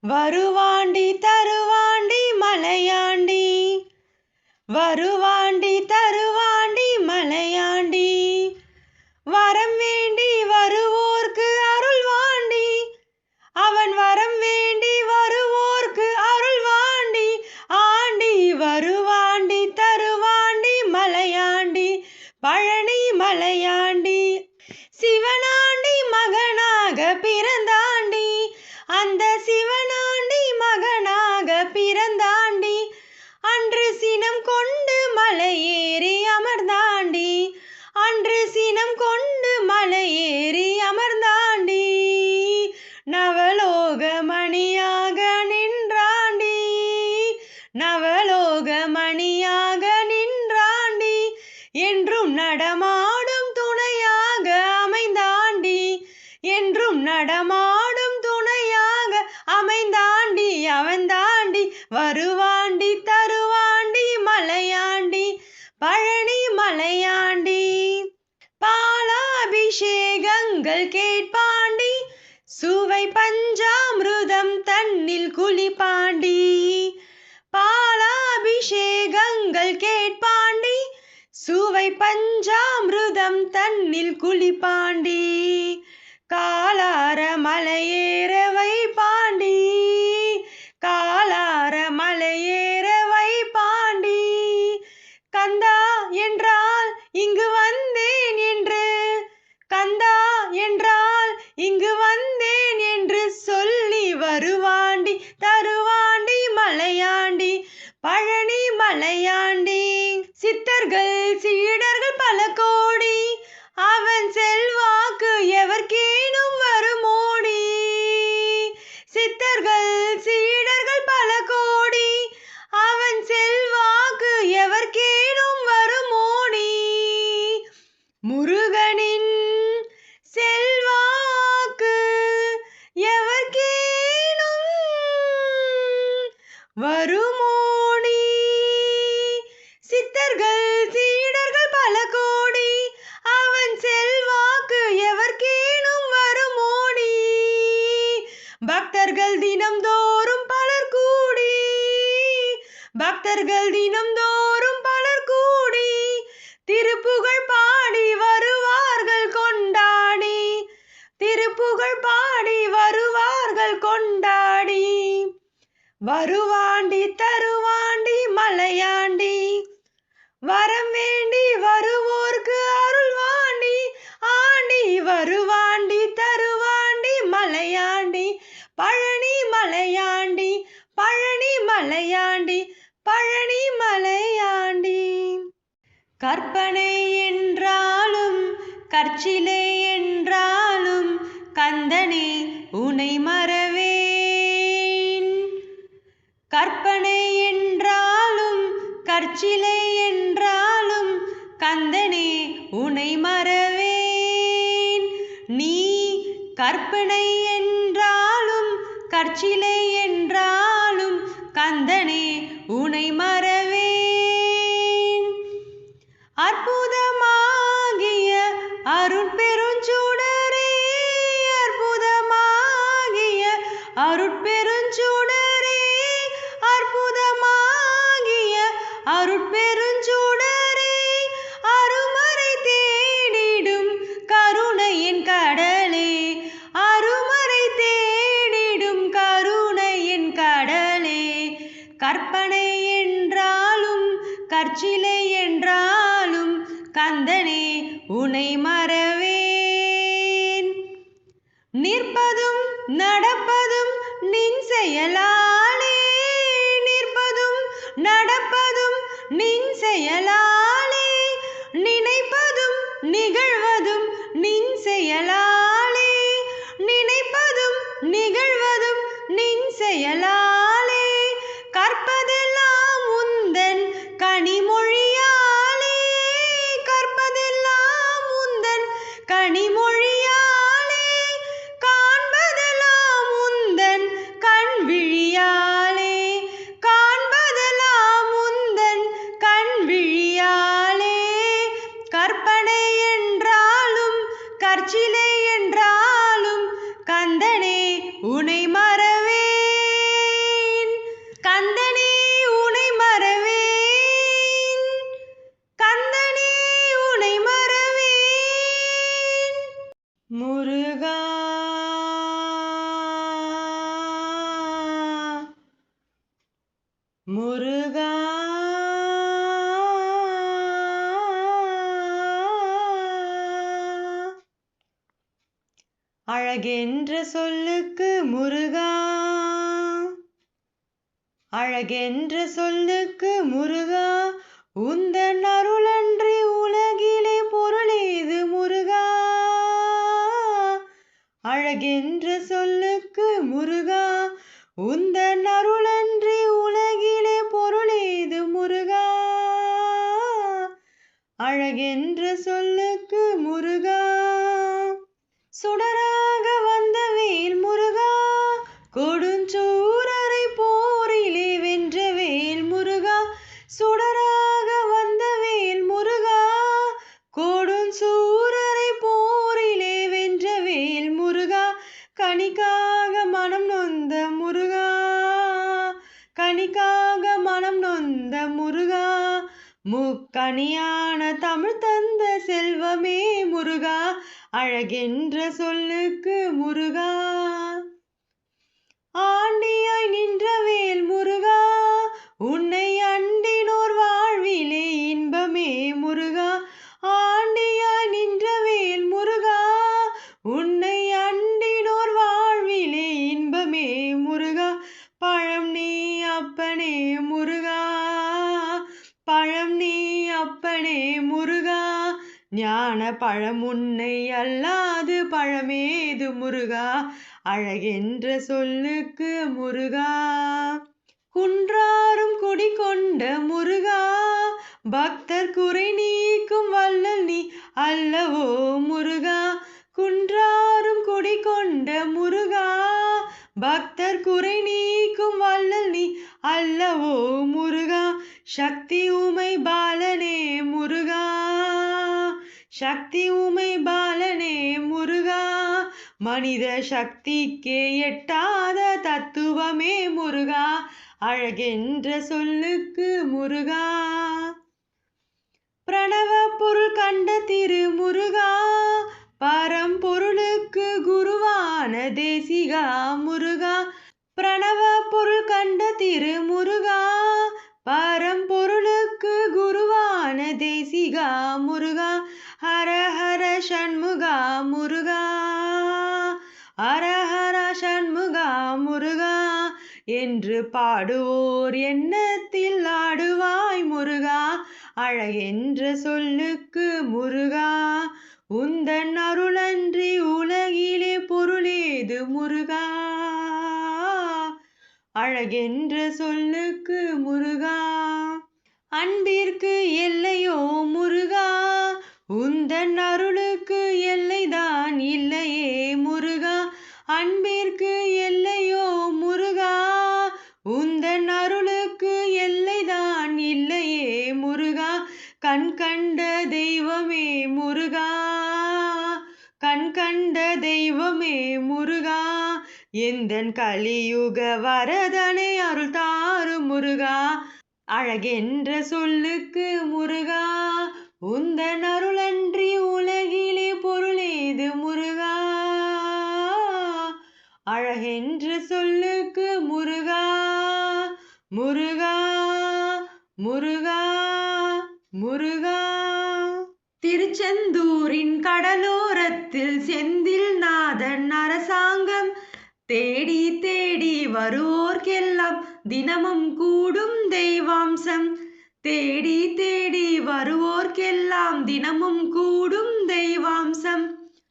வருவாண்டி தருவாண்டி மலையாண்டி, வருவாண்டி தருவாண்டி மலையாண்டி, வரம் வேண்டி வருவோர்க்கு அருள்வாண்டி, அவன் வரம் வேண்டி வருவோர்க்கு அருள்வாண்டி, ஆண்டி வருவாண்டி தருவாண்டி மலையாண்டி, பழனி மலையாண்டி. சிவனாண்டி மகனாக பிறந்தாண்டி, அந்த சிவனாண்டி மகனாக பிறந்தாண்டி, அன்று சினம் கொண்டு மலையேறி அமர்ந்தாண்டி, அன்று சினம் கொண்டு மலையேறி அமர்ந்தாண்டி, நவலோக மணியாக நின்றாண்டி, நவலோக மணியாக நின்றாண்டி, என்றும் நடமாடும் துணையாக அமைந்தாண்டி, என்றும் நடமாடும் துணையாக அமைந்தாண்டி, அவன்தாண்டி வருவாண்டி தருவாண்டி மலையாண்டி, பழனி மலையாண்டி. பாலாபிஷேகங்கள் கேட்பாண்டி, சுவை பஞ்சாமிருதம் தன்னில் குளிப்பாண்டி, பாலாபிஷேகங்கள் கேட்பாண்டி, சுவை பஞ்சாமிருதம் தன்னில் குளிப்பாண்டி, காலார மலையேற வைப்பாண்டி, காலார மலையேற வைப்பாண்டி, கந்தா என்றால் இங்கு வந்தேன் என்று, கந்தா என்றால் இங்கு வந்தேன் என்று சொல்லி வருவாண்டி தருவாண்டி மலையாண்டி, பழனி மலையாண்டி. சித்தர்கள் சீடர்கள் பல கோடி, அவன் செல்வாக்கு எவர்க்கேனும் வருமோடி, சித்தர்கள் சீடர்கள் பல கோடி, அவன் செல்வாக்கு எவர்க்கேனும் வருமோடி, முருகனின் செல்வாக்கு எவர்க்கேனும் வருமோடி, சித்தர்கள் சீடர்கள் பல கோடி, அவன் செல்வாக்கு எவர்க்கேனும் வருமோடி, பக்தர்கள் தினம்தோறும் பலர் கூடி, பக்தர்கள் தினம்தோறும் பலர் கூடி, திருப்புகழ் பாடி வருவார்கள் கொண்டாடி, திருப்புகழ் பாடி வருவார்கள் கொண்டாடி, வருவாண்டி தருவாண்டி மலையாண்டி, வரம் வேண்டி வருவோர்க்கு அருள்வாண்டி, ஆண்டி வருவாண்டி தருவாண்டி மலையாண்டி, பழனி மலையாண்டி, பழனி மலையாண்டி, பழனி மலையாண்டி. கற்பனை என்றாலும் கற்சிலை என்றாலும் கந்தனே உனை மறவேன், கற்பனை என்றாலும் கற்சிலை என்றாலும் கந்தனே உனை மறவேன், நீ கற்பனை என்றாலும் கற்சிலை என்றாலும் கந்தனே உனை மறவேன், அற்புதமாகிய அருட்பெருஞ்சுடரே, அற்புதமாகிய அருட்பெருஞ்சுடரே, அற்புதமாகிய அருட்பெருஞ்சுடரே, அருமறை தேடிடும் கருணையின் கடலே, அருமறை தேடிடும் கருணையின் கடலே, கற்பனை என்றாலும் கற்சிலை என்றாலும் கந்தனே உனை மறவேன், நிற்பதும் நடப்பதும் நின் செயலாலே, நிற்பதும் நடப்பதும் நின் செயலாலே, நினைப்பதும் நிகழ்வதும் நின் செயலாலே, நினைப்பதும் நிகழ்வதும் நின் செயலாலே, கற்பதெல்லாம் உந்தன் கனிமொழியாலே, கற்பதெல்லாம் உந்தன் கனிமொழியாலே, காண்பதெல்லாம் உந்தன் கண்விழியாலே, காண்பதெல்லாம் உந்தன் கண்விழியாலே, கற்பனை என்றால் முருகா அழகென்ற சொல்லுக்கு முருகா, அழகென்ற சொல்லுக்கு முருகா, உந்தன் அருளன்றி உலகிலே பொருளேது முருகா. அழகென்ற சொல்லுக்கு முருகா, உந்தன் அருளன்றி உலகிலே பொருளேது முருகா. அழகென்ற சொல்லுக்கு முருகா, சுடராக வந்த வேல் முருகா, கொடுஞ்சூரரை போரிலே வென்ற வேல் முருகா. சுடராக வந்த வேல் முருகா, கொடுஞ்சூரரை போரிலே வென்ற வேல் முருகா. கனிக்காக மனம் நொந்த முருகா, கனிக்காக மனம் நொந்த முருகா, முக்கனியான தமிழ் தந்த செல்வமே முருகா. அழகென்ற சொல்லுக்கு முருகா, ஆண்டியாய் நின்ற வேல் முருகா, உன்னை அண்டினோர் வாழ்விலே இன்பமே முருகா. ஆண்டியாய் நின்ற வேல் முருகா, உன்னை அண்டினோர் வாழ்விலே இன்பமே முருகா. பழம் நீ அப்பனே முருகா, பழம் நீ அப்பனே முருகா, ஞான பழம் உன்னை அல்லாது பழமேது முருகா. அழகென்ற சொல்லுக்கு முருகா, குன்றாரும் குடி கொண்ட முருகா, பக்தர் குறை நீக்கும் வள்ளல் நீ அல்லவோ முருகா. குன்றாரும் குடி கொண்ட முருகா, பக்தர் குறை நீக்கும் வள்ளல் நீ அல்லவோ முருகா. சக்தி உமை பாலனே முருகா, சக்தி உமை பாலனே முருகா, மனித சக்திக்கே எட்டாத தத்துவமே முருகா. அழகென்ற சொல்லுக்கு முருகா, பிரணவ பொருள் கண்ட திரு முருகா, பரம்பொருளுக்கு குருவான தேசிகா முருகா. பிரணவ பொருள் கண்ட திரு முருகா, பரம்பொருளுக்கு குருவான தேசிகா முருகா. ஹர ஹர சண்முகா முருகா, ஹர ஹர சண்முகா முருகா, என்று பாடுவோர் எண்ணத்தில் ஆடுவாய் முருகா. அழகென்ற சொல்லுக்கு முருகா, உந்தன் அருளன்றி உலகிலே பொருளேது முருகா. அழகென்ற சொல்லுக்கு முருகா, அன்பிற்கு எல்லையோ முருகா, உந்தன் அருளுக்கு எல்லைதான் இல்லையே முருகா. அன்பிற்கு எல்லையோ முருகா, உந்தன் அருளுக்கு எல்லைதான் இல்லையே முருகா. கண் கண்ட தெய்வமே முருகா, கண் கண்ட தெய்வமே முருகா, எந்தன் கலியுக வரதனை அருள் தாரும் முருகா. அழகென்ற சொல்லுக்கு முருகா, உந்தன் அருளன்றி உலகிலே பொருளேது முருகா. அழகென்ற சொல்லுக்கு முருகா, முருகா முருகா முருகா. திருச்செந்தூரின் கடலோரத்தில் செந்தில் நாதன் அரசாங்கம், தேடி தேடி வருவோர்க்கெல்லாம் தினமும் கூடும் தெய்வாம்சம். தேடி தேடி வருவோர்க்கெல்லாம் தினமும் கூடும் தெய்வாம்சம்.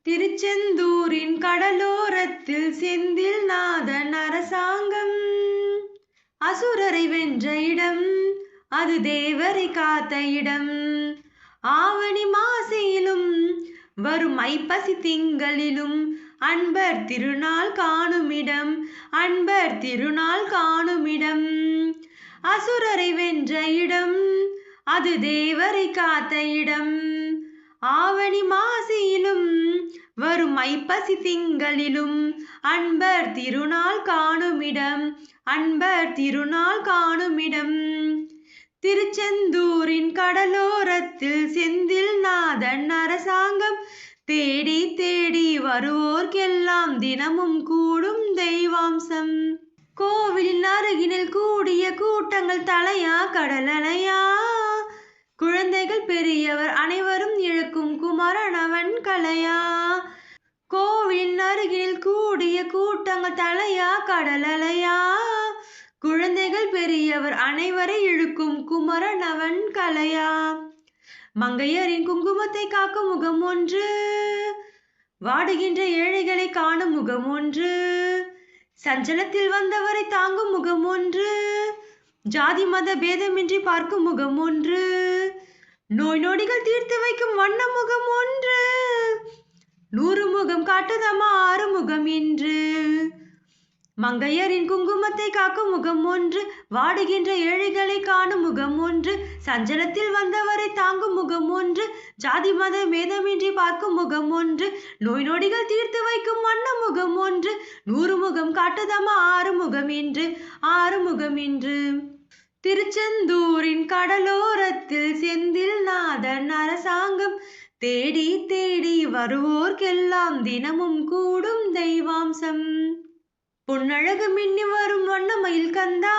திருச்செந்தூரின் கடலோரத்தில் செந்தில் நாதன் அரசாங்கம், அசுரரை வென்ற இடம், அது தேவரை காத்த இடம். ஆவணி மாசியிலும் வரும் ஐப்பசி திங்களிலும் அன்பர் திருநாள் காணுமிடம், அன்பர் திருநாள் காணுமிடம். அசுரரை வென்ற இடம், அது தேவரை காத்த இடம். ஆவணி மாசியிலும் வரும் ஐப்பசி திங்களிலும் அன்பர் திருநாள் காணுமிடம், அன்பர் திருநாள் காணுமிடம். திருச்செந்தூரின் கடலோரத்தில் செந்தில் நாதன் அரசாங்கம், தேடி தேடி வருவோர்க்கெல்லாம் தினமும் கூடும் தெய்வாம்சம். கோவிலின் அருகினில் கூடிய கூட்டங்கள் தலையா கடலலையா குழந்தைகள் பெரியவர் அனைவரும் இழுக்கும் குமரனவன் கலையா கோவிலின் அருகில் கூடிய கூட்டங்கள் தலையா கடலலையா குழந்தைகள் பெரியவர் அனைவரை இழுக்கும் குமரனவன் கலையா மங்கையரின் குங்குமத்தை காக்கும் முகம் ஒன்று வாடுகின்ற ஏழைகளை காணும் முகம் ஒன்று சஞ்சலத்தில் வந்தவரை தாங்கும் முகம் ஒன்று ஜாதி மத பேதமின்றி பார்க்கும் முகம் ஒன்று நோய் நொடிகள் தீர்த்து வைக்கும் வண்ண முகம் ஒன்று 100 முகம் காட்டுதமா 6 முகம் இன்று மங்கையரின் குங்குமத்தை காக்கும் முகம் ஒன்று வாடுகின்ற ஏழைகளை காணும் முகம் ஒன்று சஞ்சலத்தில் வந்தவரை தாங்கும் முகம் ஒன்று ஜாதி மத பேதமின்றி பார்க்கும் முகம் ஒன்று நோய் நொடிகள் தீர்த்து வைக்கும் வண்ண முகம் ஒன்று 100 முகம் காட்டுதமா 6 முகம் இன்று 6 முகம் இன்று திருச்செந்தூரின் கடலோரத்தில் செந்தில் நாதன் அரசாங்கம் தேடி தேடி வருவோர்க்கெல்லாம் தினமும் கூடும் தெய்வாம்சம் பொன்னழகு மின்னி வரும் வண்ணமயில் கந்தா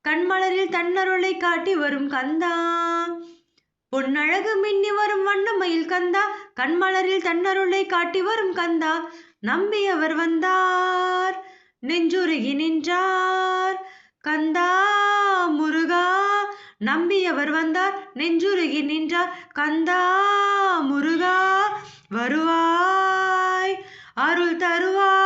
கண்மலரில் தன்னருளை காட்டி வரும் கந்தா பொன்னழகு மின்னி வரும் வண்ணமயில் கந்தா கண்மலரில் தன்னருளை காட்டி வரும் கந்தா நம்பியவர் வந்தார் நெஞ்சுருகி நின்றார் கந்தா முருகா நம்பியவர் வந்தார் நெஞ்சுருகி நின்றார் கந்தா முருகா வருவாய் அருள் தருவாய்